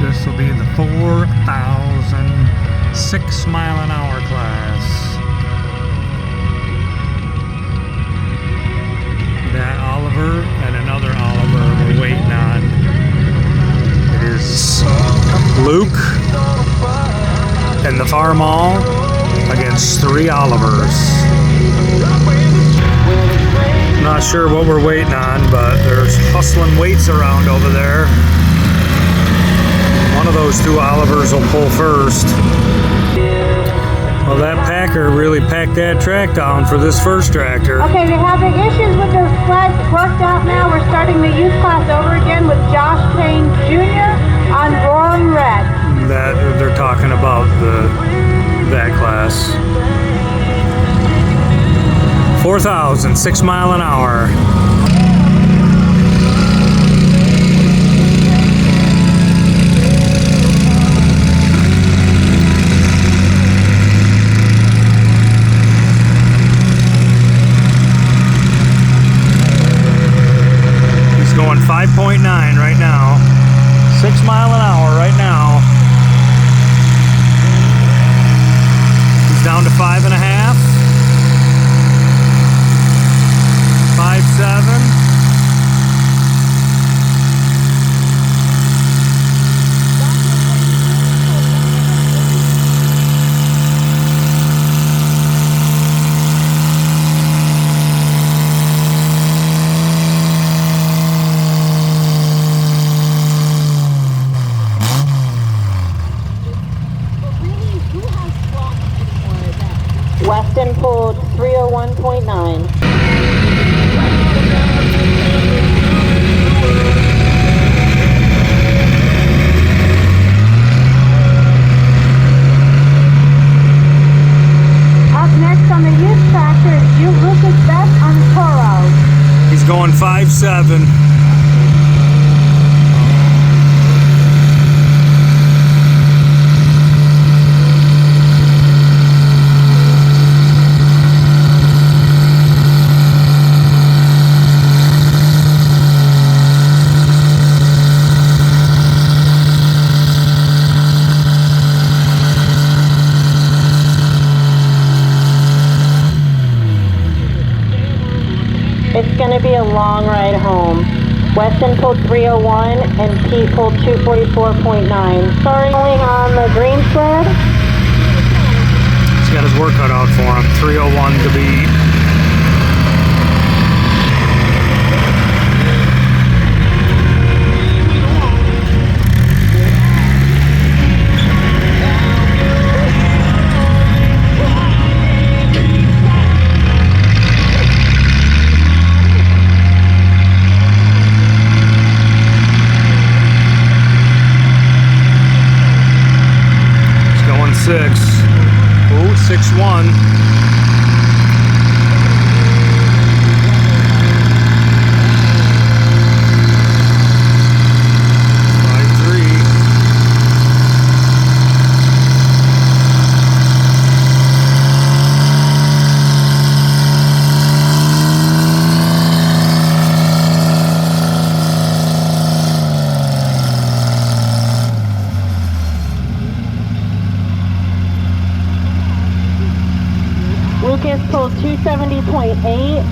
This will be the 4,000 6-mile-an-hour class. That Oliver and another Oliver we're waiting on. It is Luke and the Farmall against 3 Olivers. Not sure what we're waiting on, but there's hustling weights around over there. One of those 2 Olivers will pull first. Well, that packer really packed that track down for this first tractor. Okay, they're having issues with their sleds worked out now. We're starting the youth class over again with Josh Payne Jr. on Roaring Red. That they're talking about that class. 4,000 6-mile-an-hour. He's going 5.9 right now. 6 mile an hour right now. He's down to 5.5. 5.7. Weston pulled 301.9. Up next on the youth tractor is Lucas Best on Toro. He's going 5.7. It's going to be a long ride home. Weston pulled 301 and Pete pulled 244.9. Sorry, going on the green sled. He's got his work cut out for him. 301 to beat. Going 6. Ooh, 6.1. Lucas pulled 270.8.